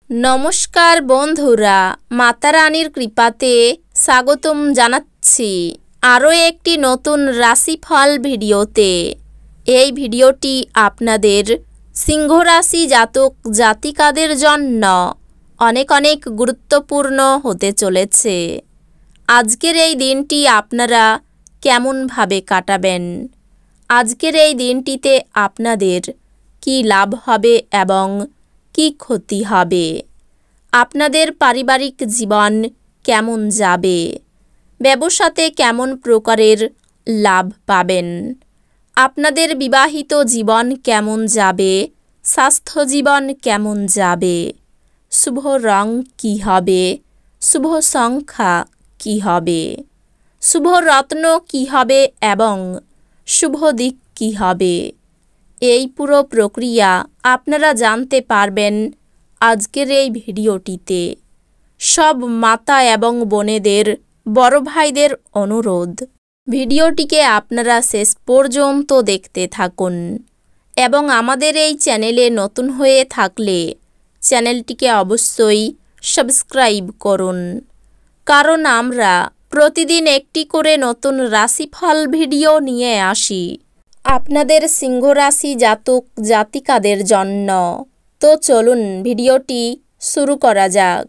নমস্কার বন্ধুরা, মাতা রানীর কৃপাতে স্বাগতম জানাচ্ছি আরও একটি নতুন রাশিফল ভিডিওতে। এই ভিডিওটি আপনাদের সিংহ রাশি জাতক জাতিকাদের জন্য অনেক অনেক গুরুত্বপূর্ণ হতে চলেছে। আজকের এই দিনটি আপনারা কেমনভাবে কাটাবেন, আজকের এই দিনটিতে আপনাদের কি লাভ হবে এবং কি ক্ষতি হবে, আপনাদের পারিবারিক জীবন কেমন যাবে, ব্যবসাতে কেমন প্রকারের লাভ পাবেন, আপনাদের বিবাহিত জীবন কেমন যাবে, স্বাস্থ্য জীবন কেমন যাবে, শুভ রং কি হবে, শুভ সংখ্যা কি হবে, শুভ রত্ন কি হবে এবং শুভ দিক কি হবে, এই পুরো প্রক্রিয়া আপনারা জানতে পারবেন আজকের এই ভিডিওটিতে। সব মাতা এবং বোনেদের, বড় ভাইদের অনুরোধ, ভিডিওটিকে আপনারা শেষ পর্যন্ত দেখতে থাকুন এবং আমাদের এই চ্যানেলে নতুন হয়ে থাকলে চ্যানেলটিকে অবশ্যই সাবস্ক্রাইব করুন, কারণ আমরা প্রতিদিন একটি করে নতুন রাশিফল ভিডিও নিয়ে আসি আপনাদের সিংহ রাশি জাতক জাতিকাদের জন্য। তো চলুন ভিডিওটি শুরু করা যাক।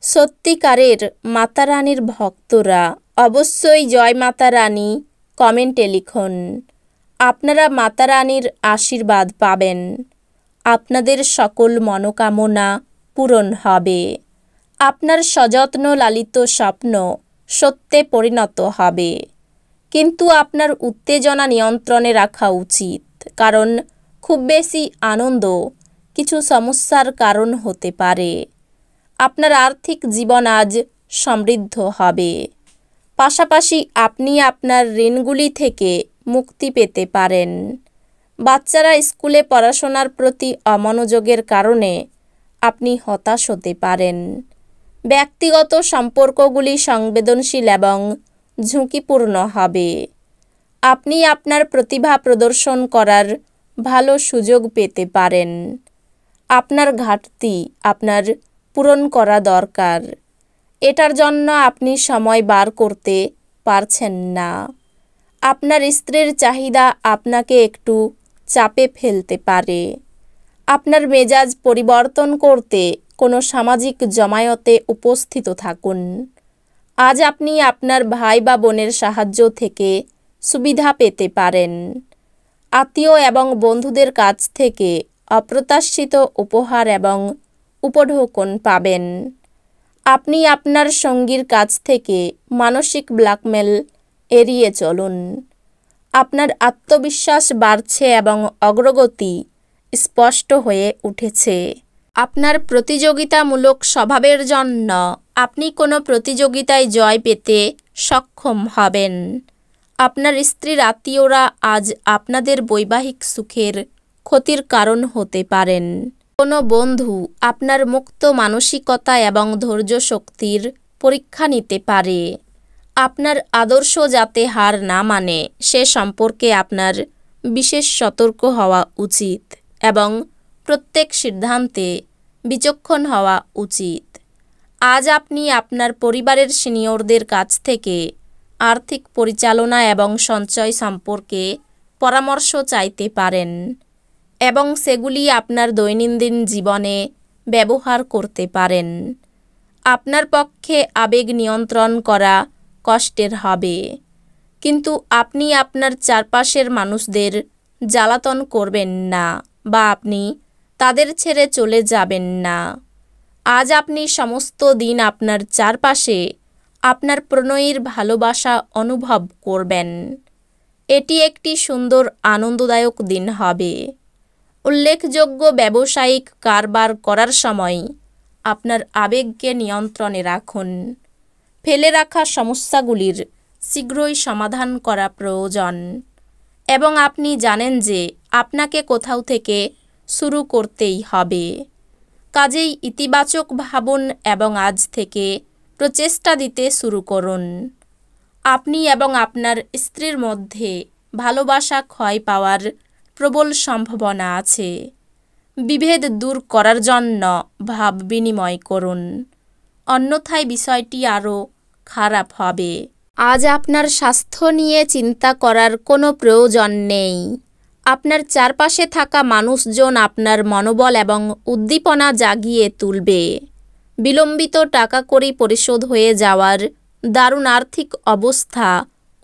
সত্যিকারের মাতা রানীর ভক্তরা অবশ্যই জয় মাতা রানী কমেন্টে লিখুন। আপনারা মাতা রানীর আশীর্বাদ পাবেন, আপনাদের সকল মনোকামনা পূরণ হবে, আপনার সযত্ন লালিত স্বপ্ন সত্যে পরিণত হবে। কিন্তু আপনার উত্তেজনা নিয়ন্ত্রণে রাখা উচিত, কারণ খুব বেশি আনন্দ কিছু সমস্যার কারণ হতে পারে। আপনার আর্থিক জীবন আজ সমৃদ্ধ হবে, পাশাপাশি আপনি আপনার ঋণগুলি থেকে মুক্তি পেতে পারেন। বাচ্চারা স্কুলে পড়াশোনার প্রতি অমনোযোগের কারণে আপনি হতাশ হতে পারেন। ব্যক্তিগত সম্পর্কগুলি সংবেদনশীল এবং ঝুঁকিপূর্ণ হবে। আপনি আপনার প্রতিভা প্রদর্শন করার ভালো সুযোগ পেতে পারেন। আপনার ঘাটতি আপনার পূরণ করা দরকার, এটার জন্য আপনি সময় বার করতে পারছেন না। আপনার স্ত্রীর চাহিদা আপনাকে একটু চাপে ফেলতে পারে। আপনার মেজাজ পরিবর্তন করতে কোনো সামাজিক জমায়েতে উপস্থিত থাকুন। আজ আপনি আপনার ভাই বা বোনের সাহায্য থেকে সুবিধা পেতে পারেন। আত্মীয় এবং বন্ধুদের কাছ থেকে অপ্রত্যাশিত উপহার এবং উপঢৌকন পাবেন। আপনি আপনার সঙ্গীর কাছ থেকে মানসিক ব্ল্যাকমেল এড়িয়ে চলুন। আপনার আত্মবিশ্বাস বাড়ছে এবং অগ্রগতি স্পষ্ট হয়ে উঠেছে। আপনার প্রতিযোগিতামূলক স্বভাবের জন্য আপনি কোনো প্রতিযোগিতায় জয় পেতে সক্ষম হবেন। আপনার স্ত্রীর আত্মীয়রা আজ আপনাদের বৈবাহিক সুখের ক্ষতির কারণ হতে পারেন। কোনো বন্ধু আপনার মুক্ত মানসিকতা এবং ধৈর্য শক্তির পরীক্ষা নিতে পারে। আপনার আদর্শ যাতে হার না মানে সে সম্পর্কে আপনার বিশেষ সতর্ক হওয়া উচিত এবং প্রত্যেক সিদ্ধান্তে বিচক্ষণ হওয়া উচিত। আজ আপনি আপনার পরিবারের সিনিয়রদের কাছ থেকে আর্থিক পরিচালনা এবং সঞ্চয় সম্পর্কে পরামর্শ চাইতে পারেন এবং সেগুলি আপনার দৈনন্দিন জীবনে ব্যবহার করতে পারেন। আপনার পক্ষে আবেগ নিয়ন্ত্রণ করা কষ্টের হবে, কিন্তু আপনি আপনার চারপাশের মানুষদের জ্বালাতন করবেন না বা আপনি তাদের ছেড়ে চলে যাবেন না। আজ আপনি সমস্ত দিন আপনার চারপাশে আপনার প্রণয়ীর ভালোবাসা অনুভব করবেন। এটি একটি সুন্দর আনন্দদায়ক দিন হবে। উল্লেখযোগ্য ব্যবসায়িক কারবার করার সময় আপনার আবেগকে নিয়ন্ত্রণে রাখুন। ফেলে রাখা সমস্যাগুলির শীঘ্রই সমাধান করা প্রয়োজন এবং আপনি জানেন যে আপনাকে কোথাও থেকে শুরু করতেই হবে। কাজেই ইতিবাচক ভাবুন এবং আজ থেকে প্রচেষ্টা দিতে শুরু করুন। আপনি এবং আপনার স্ত্রীর মধ্যে ভালোবাসা ক্ষয় পাওয়ার প্রবল সম্ভাবনা আছে, বিভেদ দূর করার জন্য ভাব বিনিময় করুন, অন্যথায় বিষয়টি আরও খারাপ হবে। আজ আপনার স্বাস্থ্য নিয়ে চিন্তা করার কোনো প্রয়োজন নেই। আপনার চারপাশে থাকা মানুষজন আপনার মনোবল এবং উদ্দীপনা জাগিয়ে তুলবে। বিলম্বিত টাকা কড়ি পরিশোধ হয়ে যাওয়ার দারুণ আর্থিক অবস্থা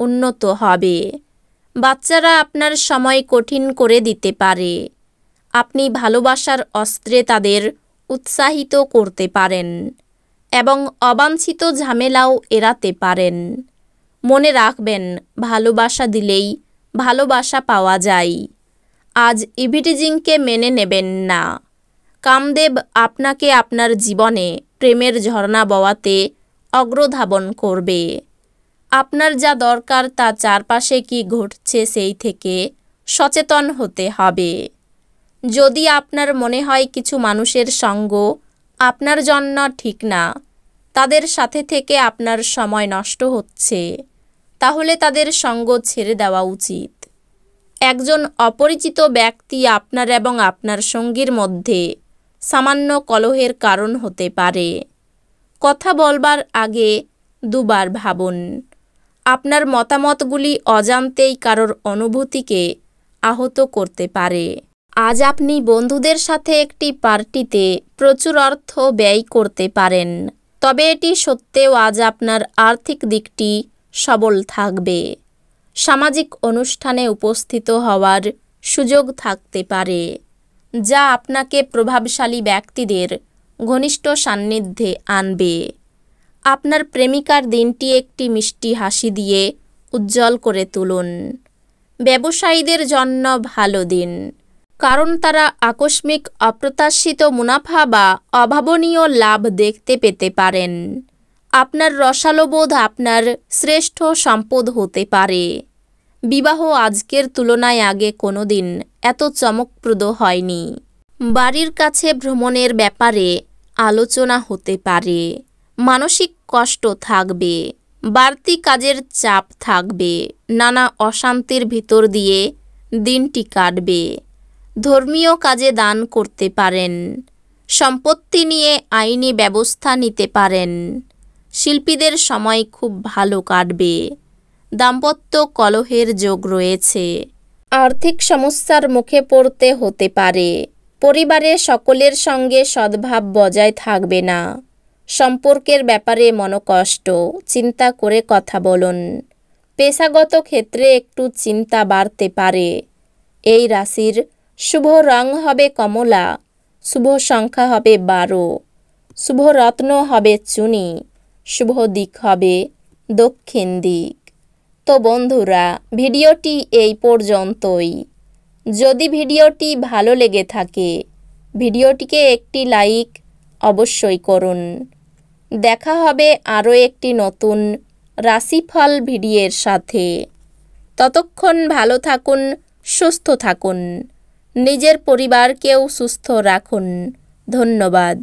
উন্নত হবে। বাচ্চারা আপনার সময় কঠিন করে দিতে পারে। আপনি ভালোবাসার অস্ত্রে তাদের উৎসাহিত করতে পারেন এবং অবাঞ্ছিত ঝামেলাও এড়াতে পারেন। মনে রাখবেন, ভালোবাসা দিলেই ভালোবাসা পাওয়া যায়। আজ ইভিটিজিংকে মেনে নেবেন না। কামদেব আপনাকে আপনার জীবনে প্রেমের ঝর্ণা বওয়াতে অগ্রধাবন করবে। আপনার যা দরকার তা চারপাশে কি ঘটছে সেই থেকে সচেতন হতে হবে। যদি আপনার মনে হয় কিছু মানুষের সঙ্গ আপনার জন্য ঠিক না, তাদের সাথে থেকে আপনার সময় নষ্ট হচ্ছে, তাহলে তাদের সঙ্গ ছেড়ে দেওয়া উচিত। একজন অপরিচিত ব্যক্তি আপনার এবং আপনার সঙ্গীর মধ্যে সামান্য কলহের কারণ হতে পারে। কথা বলবার আগে দুবার ভাবুন। আপনার মতামতগুলি অজান্তেই কারোর অনুভূতিকে আহত করতে পারে। আজ আপনি বন্ধুদের সাথে একটি পার্টিতে প্রচুর অর্থ ব্যয় করতে পারেন, তবে এটি সত্ত্বেও আজ আপনার আর্থিক দিকটি সবল থাকবে। সামাজিক অনুষ্ঠানে উপস্থিত হওয়ার সুযোগ থাকতে পারে, যা আপনাকে প্রভাবশালী ব্যক্তিদের ঘনিষ্ঠ সান্নিধ্যে আনবে। আপনার প্রেমিকার দিনটি একটি মিষ্টি হাসি দিয়ে উজ্জ্বল করে তুলুন। ব্যবসায়ীদের জন্য ভালো দিন, কারণ তারা আকস্মিক অপ্রত্যাশিত মুনাফা বা অভাবনীয় লাভ দেখতে পেতে পারেন। আপনার রসালোবোধ আপনার শ্রেষ্ঠ সম্পদ হতে পারে। বিবাহ আজকের তুলনায় আগে কোনো দিন এত চমকপ্রদ হয়নি। বাড়ির কাছে ভ্রমণের ব্যাপারে আলোচনা হতে পারে। মানসিক কষ্ট থাকবে, বাড়তি কাজের চাপ থাকবে, নানা অশান্তির ভিতর দিয়ে দিনটি কাটবে। ধর্মীয় কাজে দান করতে পারেন। সম্পত্তি নিয়ে আইনি ব্যবস্থা নিতে পারেন। শিল্পীদের সময় খুব ভালো কাটবে। দাম্পত্য কলহের যোগ রয়েছে। আর্থিক সমস্যার মুখে পড়তে হতে পারে। পরিবারে সকলের সঙ্গে সদ্ভাব বজায় থাকবে না। সম্পর্কের ব্যাপারে মনোকষ্ট, চিন্তা করে কথা বলুন। পেশাগত ক্ষেত্রে একটু চিন্তা বাড়তে পারে। এই রাশির শুভ রং হবে কমলা, শুভ সংখ্যা হবে 12, শুভ রত্ন হবে চুনি, শুভ দিক হবে দক্ষিণ দিক। তো বন্ধুরা, ভিডিওটি এই পর্যন্তই। যদি ভিডিওটি ভালো লেগে থাকে, ভিডিওটিকে একটি লাইক অবশ্যই করুন। দেখা হবে আরও একটি নতুন রাশিফল ভিডিওর সাথে। ততক্ষণ ভালো থাকুন, সুস্থ থাকুন, নিজের পরিবারকেও সুস্থ রাখুন। ধন্যবাদ।